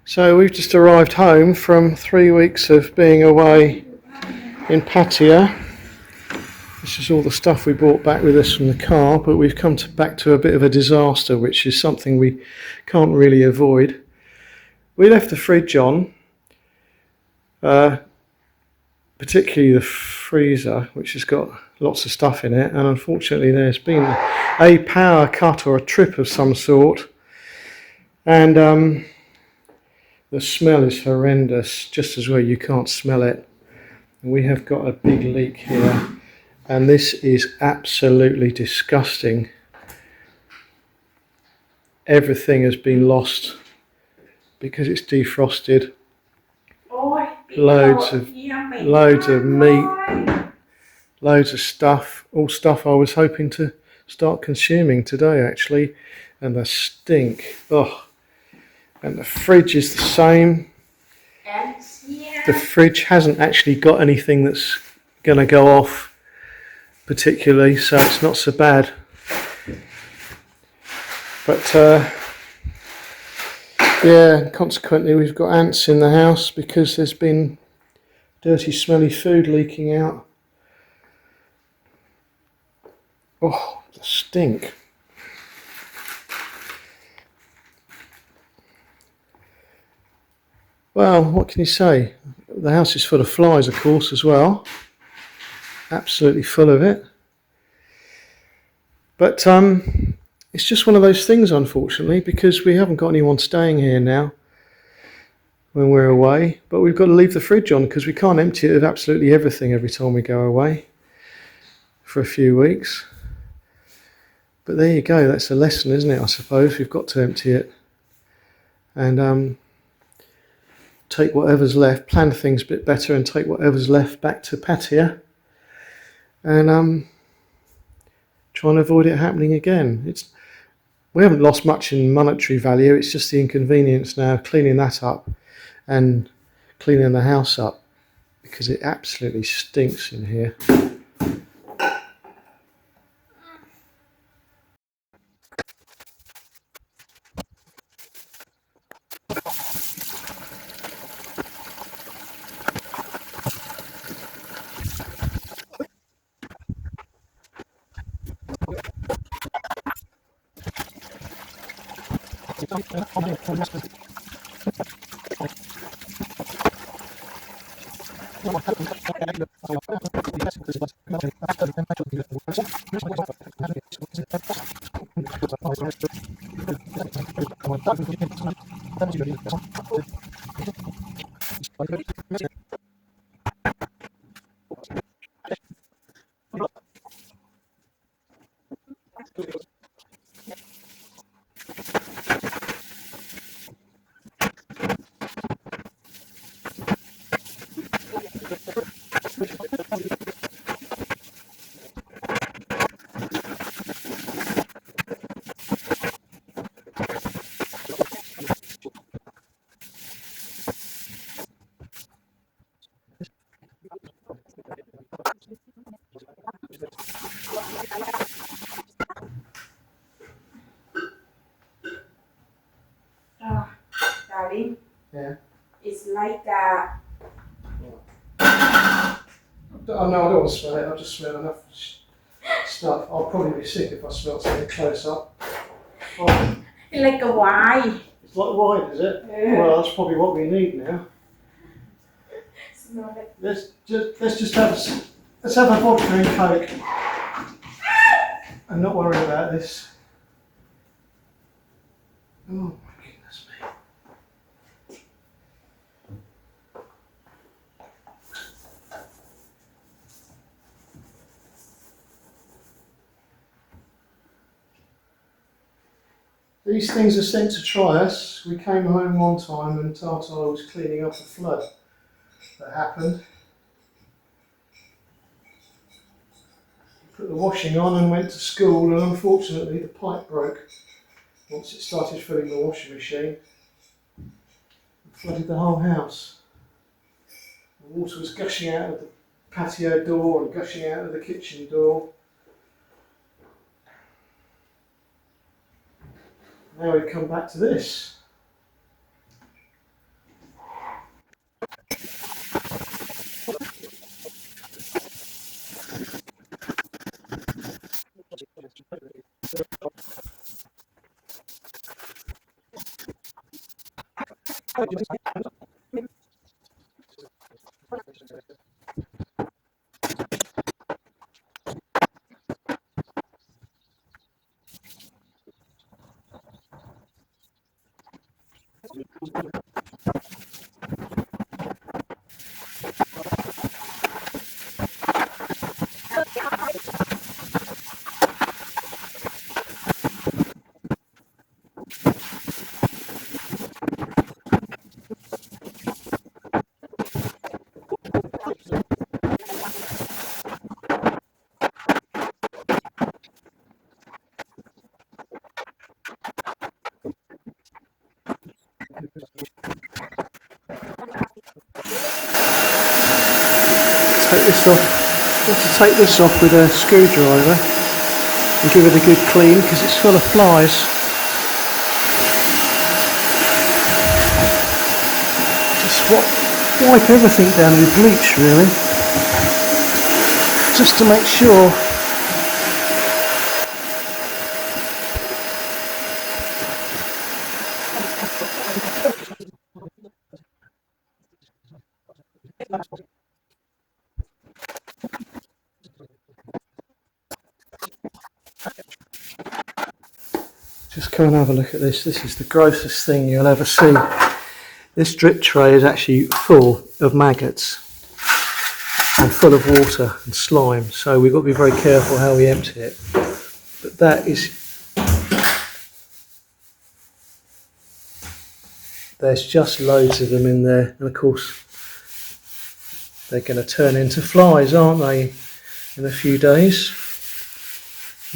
So we've just arrived home from 3 weeks of being away in Pattaya. This is all the stuff we brought back with us from the car, but we've come back to a bit of a disaster, which is something we can't really avoid. We left the fridge on, particularly the freezer, which has got lots of stuff in it, and unfortunately there's been a power cut or a trip of some sort, and the smell is horrendous. Just as well you can't smell it. We have got a big leak here, and this is absolutely disgusting. Everything has been lost because it's defrosted. Loads of meat, loads of stuff, all stuff I was hoping to start consuming today actually, and the stink. Oh, and the fridge is the same. The fridge hasn't actually got anything that's going to go off particularly, so it's not so bad. But yeah, consequently we've got ants in the house because there's been dirty, smelly food leaking out. Oh, the stink. Well, what can you say? The house is full of flies, of course, as well. Absolutely full of it. But it's just one of those things, unfortunately, because we haven't got anyone staying here now when we're away. But we've got to leave the fridge on because we can't empty it of absolutely everything every time we go away for a few weeks. But there you go, that's a lesson, isn't it, I suppose? We've got to empty it and take whatever's left, plan things a bit better and take whatever's left back to Pattaya and try and avoid it happening again. We haven't lost much in monetary value, it's just the inconvenience now of cleaning that up and cleaning the house up because it absolutely stinks in here. Darling, Yeah. it's like a. Oh no, I don't want to smell it, I've just smelled enough stuff. I'll probably be sick if I smell something close up. Oh, Like a wine. it's like wine, is it? Yeah. Well, that's probably what we need now. Smell it. Let's just have a vodka and coke and not worry about this. Oh my goodness me. These things are sent to try us. We came home one time and Tata was cleaning up a flood that happened. He put the washing on and went to school, and unfortunately the pipe broke once it started filling the washing machine. It flooded the whole house. The water was gushing out of the patio door and gushing out of the kitchen door. Now we've come back to this. Take this off. Want to take this off with a screwdriver and give it a good clean because it's full of flies. Just wipe everything down with bleach really, just to make sure. Just come and have a look at this. This is the grossest thing you'll ever see. This drip tray is actually full of maggots and full of water and slime, so we've got to be very careful how we empty it. But that is, there's just loads of them in there, and of course they're going to turn into flies, aren't they, in a few days?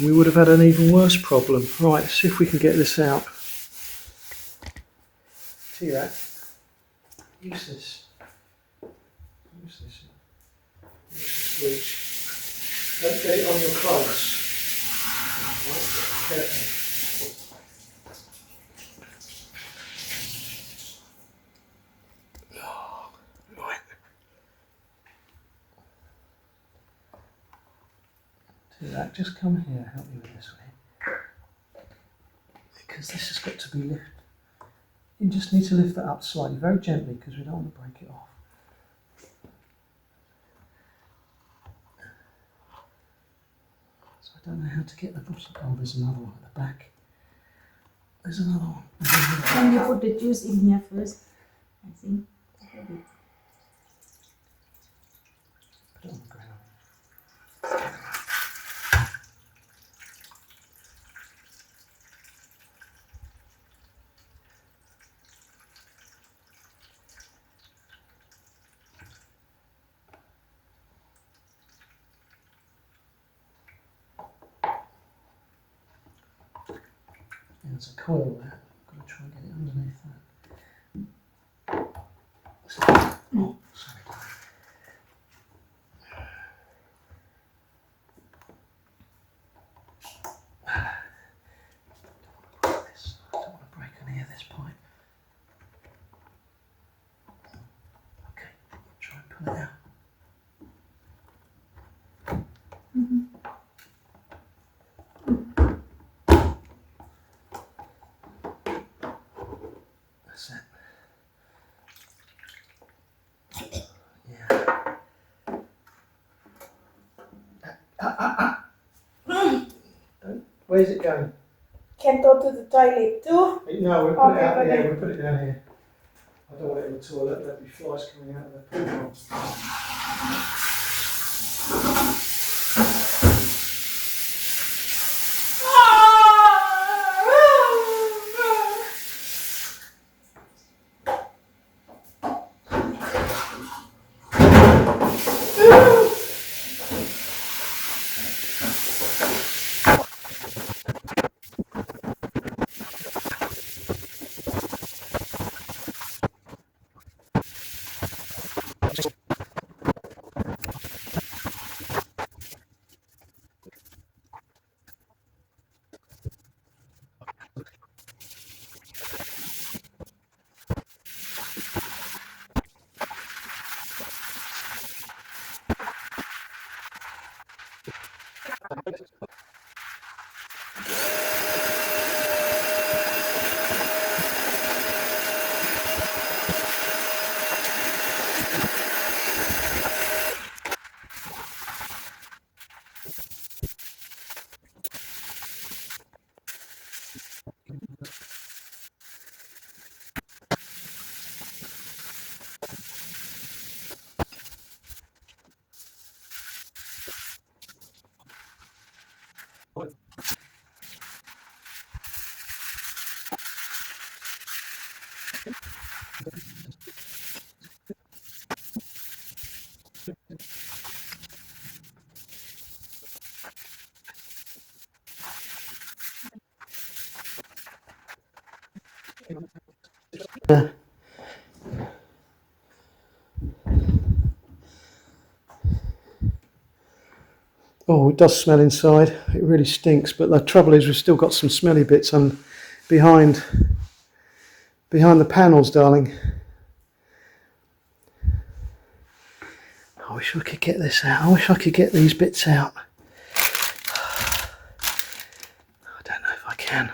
We would have had an even worse problem. Right, let's see if we can get this out. See that? Use this. Use this. Use this bleach. Don't get it on your clothes. Right, careful. Oh, right. See that? Just come here, help me with this way. Because this has got to be lifted. You just need to lift that up slightly, very gently, because we don't want to break it off. So I don't know how to get the bottom. Oh, there's another one at the back. There's another one. Can you put the juice in here first? I think. Put it on the ground. There's a coil there. I've got to try and get it underneath that. Oh, sorry. I don't want to break any of this pipe. Okay, try and pull it out. That's it. Yeah. Where's it going? Can go to the toilet too? No, we'll put it out Okay. there. We'll put it down here. I don't want it in the toilet. There'll be flies coming out of the pool. Yeah. Oh, it does smell inside. It really stinks. But the trouble is, we've still got some smelly bits behind the panels, darling. I wish I could get this out. I wish I could get these bits out. I don't know if I can.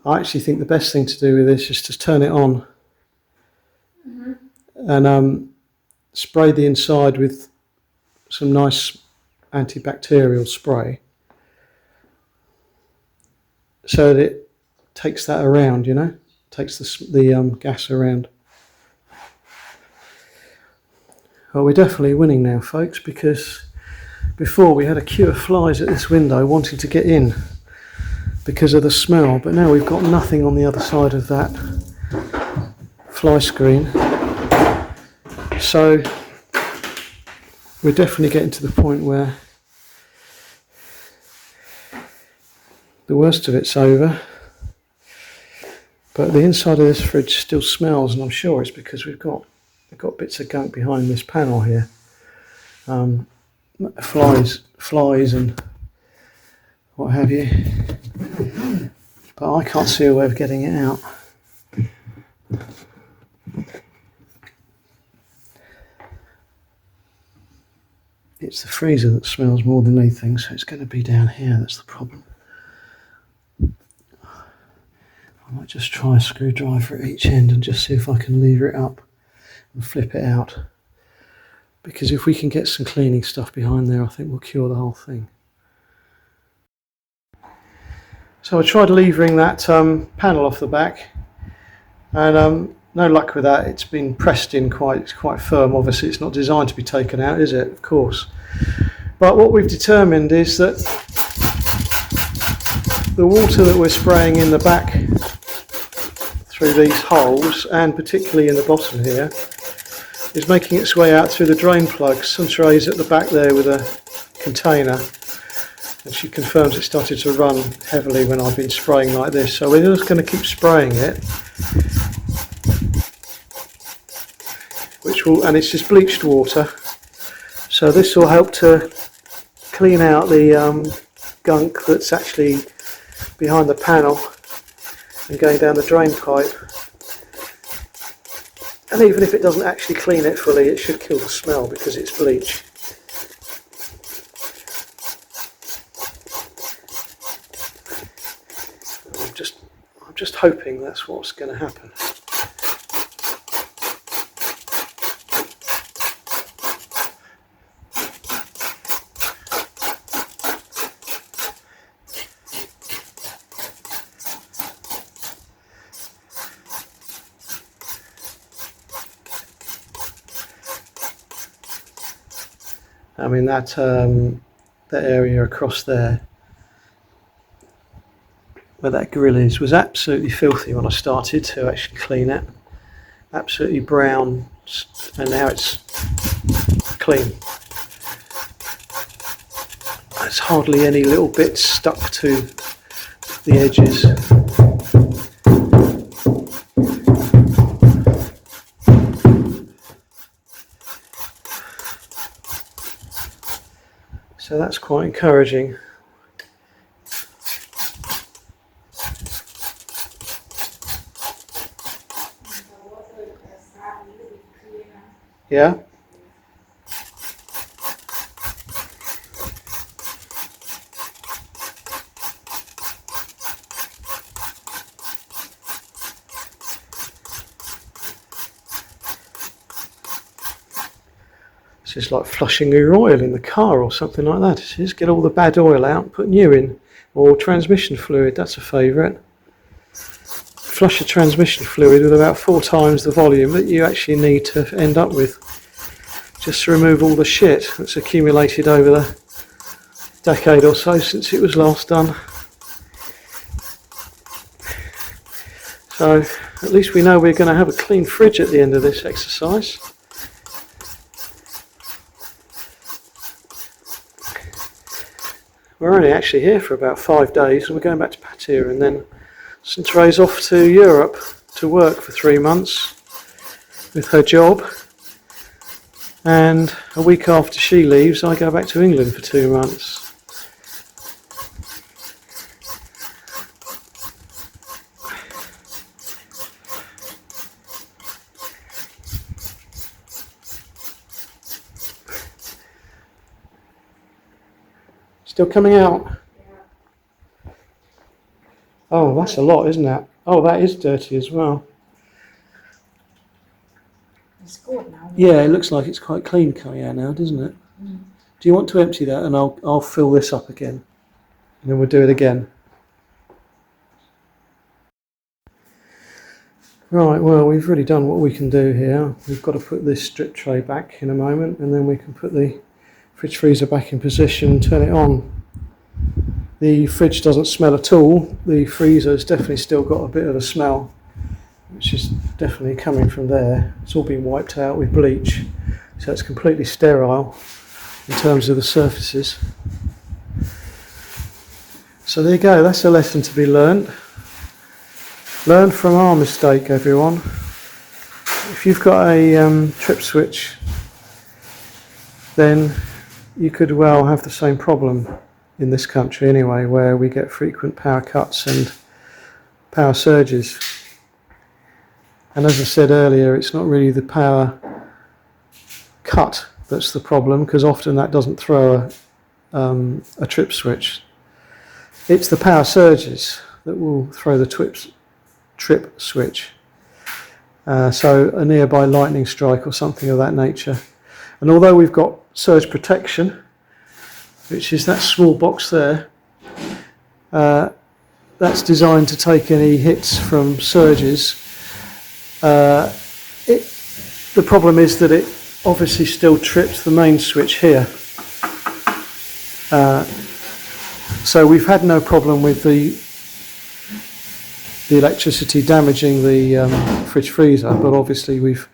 I actually think the best thing to do with this is to turn it on and spray the inside with some nice antibacterial spray so that it takes that around, you know, takes the gas around. Well, we're definitely winning now, folks, because before we had a queue of flies at this window wanting to get in because of the smell, but now we've got nothing on the other side of that fly screen. So we're definitely getting to the point where the worst of it's over, but the inside of this fridge still smells, and I'm sure it's because we've got bits of gunk behind this panel here, flies and what have you, but I can't see a way of getting it out. It's the freezer that smells more than anything, so it's going to be down here. That's the problem. I might just try a screwdriver at each end and just see if I can lever it up and flip it out, because if we can get some cleaning stuff behind there, I think we'll cure the whole thing. So I tried levering that panel off the back, and no luck with that. It's been pressed in quite firm. Obviously it's not designed to be taken out, is it? Of course. But what we've determined is that the water that we're spraying in the back through these holes, and particularly in the bottom here, is making its way out through the drain plug. Suntray's at the back there with a container, and she confirms it started to run heavily when I've been spraying like this. So we're just going to keep spraying it, and it's just bleached water. So this will help to clean out the gunk that's actually behind the panel and going down the drain pipe. And even if it doesn't actually clean it fully, it should kill the smell because it's bleach. I'm just hoping that's what's going to happen. I mean, that area across there where that grill is was absolutely filthy when I started to actually clean it. Absolutely brown, and now it's clean. There's hardly any little bits stuck to the edges. So that's quite encouraging. Yeah. It's just like flushing your oil in the car or something like that. It's just get all the bad oil out, put new in, or transmission fluid. That's a favourite. Flush your transmission fluid with about 4 times the volume that you actually need to end up with, just to remove all the shit that's accumulated over the decade or so since it was last done. So at least we know we're going to have a clean fridge at the end of this exercise. We're only actually here for about 5 days, and we're going back to Pattaya, and then St Therese off to Europe to work for 3 months with her job, and a week after she leaves I go back to England for 2 months. Still coming out? Oh, that's a lot, isn't it? Oh, that is dirty as well. It's good now. Yeah, it looks like it's quite clean coming out now, doesn't it? Mm. Do you want to empty that, and I'll fill this up again, and then we'll do it again. Right, well, we've really done what we can do here. We've got to put this strip tray back in a moment, and then we can put the fridge freezer back in position and turn it on. The fridge doesn't smell at all. The freezer's definitely still got a bit of a smell, which is definitely coming from there. It's all been wiped out with bleach, so it's completely sterile in terms of the surfaces. So there you go, that's a lesson to be learnt. Learn from our mistake, everyone. If you've got a trip switch, then you could well have the same problem in this country anyway, where we get frequent power cuts and power surges. And as I said earlier, it's not really the power cut that's the problem, because often that doesn't throw a trip switch. It's the power surges that will throw the trip switch. So a nearby lightning strike or something of that nature. And although we've got surge protection, which is that small box there, that's designed to take any hits from surges. The problem is that it obviously still trips the main switch here. So we've had no problem with the electricity damaging the fridge freezer, but obviously we've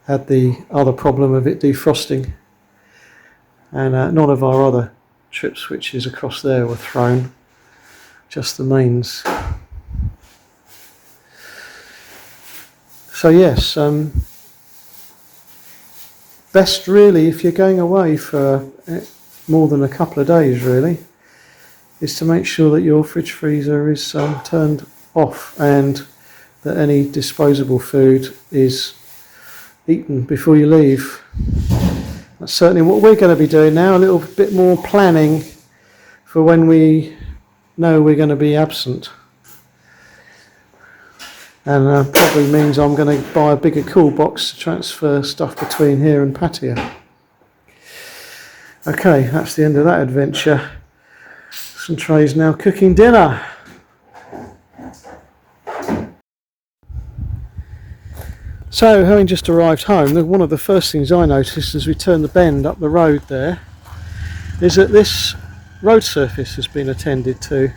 had the other problem of it defrosting, and none of our other trip switches across there were thrown, just the mains. So yes, best really, if you're going away for more than a couple of days really, is to make sure that your fridge freezer is turned off, and that any disposable food is eaten before you leave. That's certainly what we're going to be doing now, a little bit more planning for when we know we're going to be absent. And probably means I'm going to buy a bigger cool box to transfer stuff between here and Pattaya. Okay, that's the end of that adventure. St Therese now cooking dinner. So, having just arrived home, one of the first things I noticed as we turned the bend up the road there is that this road surface has been attended to.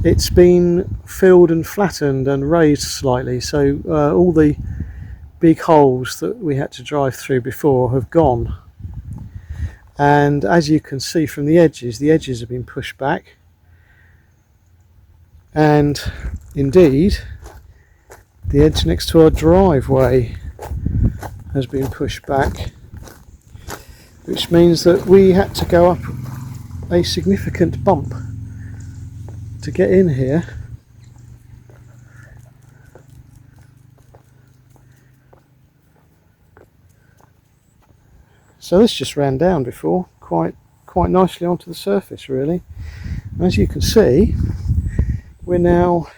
It's been filled and flattened and raised slightly, so all the big holes that we had to drive through before have gone. And as you can see from the edges have been pushed back, and indeed the edge next to our driveway has been pushed back, which means that we had to go up a significant bump to get in here. So this just ran down before quite nicely onto the surface really. As you can see, we're now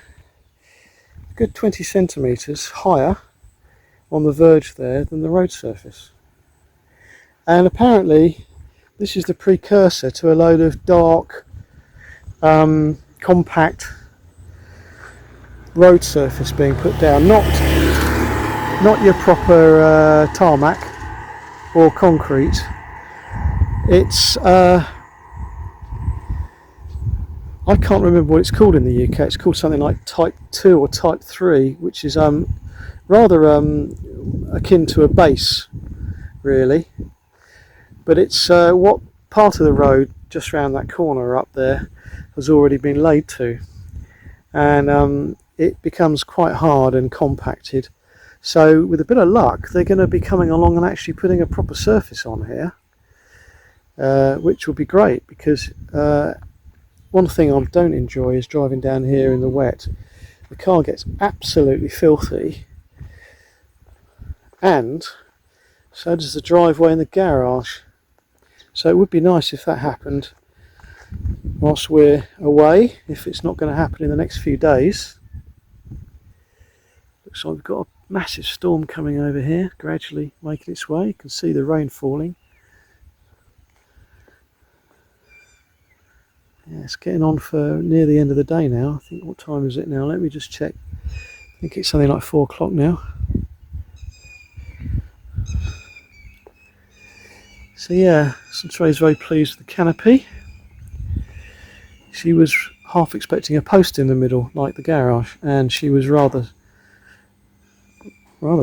a good 20 centimetres higher on the verge there than the road surface. And apparently this is the precursor to a load of dark, compact road surface being put down. Not your proper tarmac or concrete. It's I can't remember what it's called in the UK. It's called something like Type 2 or Type 3, which is rather akin to a base, really. But it's what part of the road just round that corner up there has already been laid to. And it becomes quite hard and compacted. So with a bit of luck, they're going to be coming along and actually putting a proper surface on here, which will be great, because one thing I don't enjoy is driving down here in the wet. The car gets absolutely filthy, and so does the driveway and the garage. So it would be nice if that happened whilst we're away, if it's not going to happen in the next few days. Looks like we've got a massive storm coming over here, gradually making its way. You can see the rain falling. Yeah, it's getting on for near the end of the day now. I think, what time is it now? Let me just check. I think it's something like 4 o'clock now. So yeah, Trey's very pleased with the canopy. She was half expecting a post in the middle, like the garage, and she was rather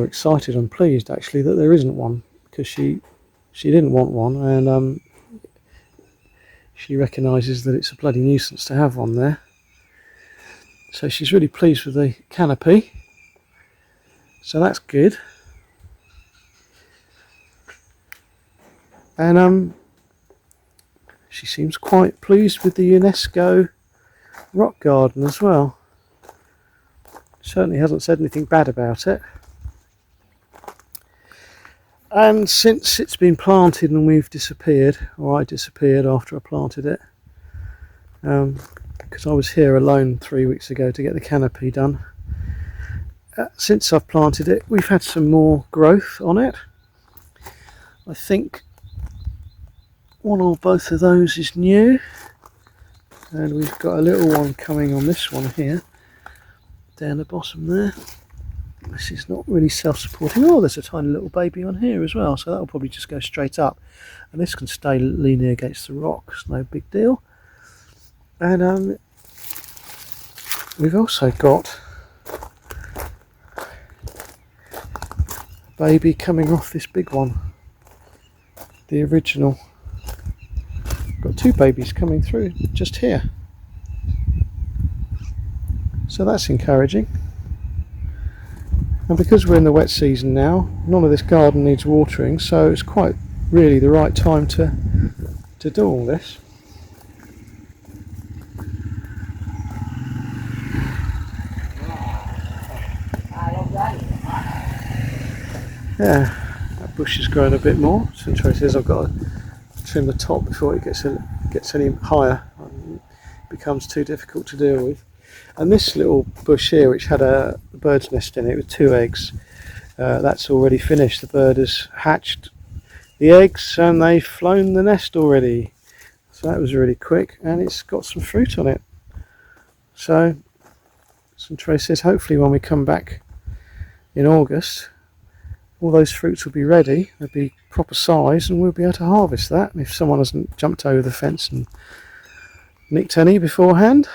excited and pleased actually that there isn't one, because she didn't want one, and she recognises that it's a bloody nuisance to have one there. So she's really pleased with the canopy. So that's good. And she seems quite pleased with the UNESCO rock garden as well. Certainly hasn't said anything bad about it. And since it's been planted and we've disappeared, or I disappeared after I planted it, because I was here alone 3 weeks ago to get the canopy done. Since I've planted it, we've had some more growth on it. I think one or both of those is new, and we've got a little one coming on this one here, down the bottom there. This is not really self-supporting. Oh, there's a tiny little baby on here as well, so that'll probably just go straight up, and this can stay leaning against the rocks, no big deal. And we've also got a baby coming off this big one, the original. Got 2 babies coming through just here, so that's encouraging. And because we're in the wet season now, none of this garden needs watering, so it's quite really the right time to do all this. Yeah, that bush is growing a bit more. So Trey says I've got to trim the top before it gets any higher. It becomes too difficult to deal with. And this little bush here, which had a bird's nest in it with 2 eggs, that's already finished. The bird has hatched the eggs and they've flown the nest already. So that was really quick, and it's got some fruit on it. So Trey says hopefully when we come back in August, all those fruits will be ready, they'll be proper size, and we'll be able to harvest that, if someone hasn't jumped over the fence and nicked any beforehand.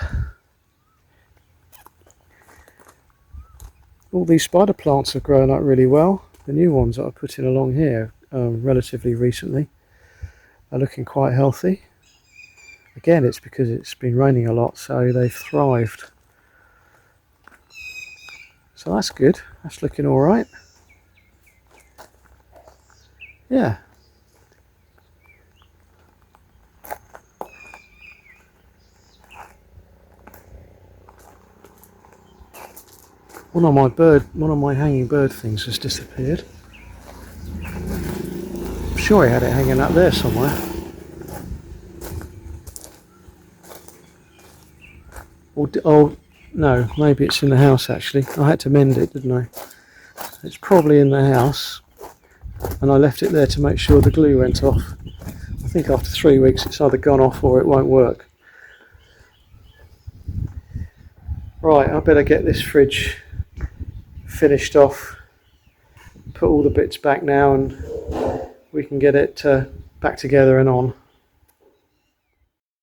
All these spider plants have grown up really well. The new ones that I put in along here relatively recently are looking quite healthy. Again, it's because it's been raining a lot, so they've thrived. So that's good, that's looking alright. Yeah. One of my hanging bird things has disappeared. I'm sure I had it hanging up there somewhere. Oh no, maybe it's in the house actually. I had to mend it, didn't I? It's probably in the house. and I left it there to make sure the glue went off. I think after 3 weeks it's either gone off or it won't work. Right, I better get this fridge finished off, put all the bits back now, and we can get it back together and on.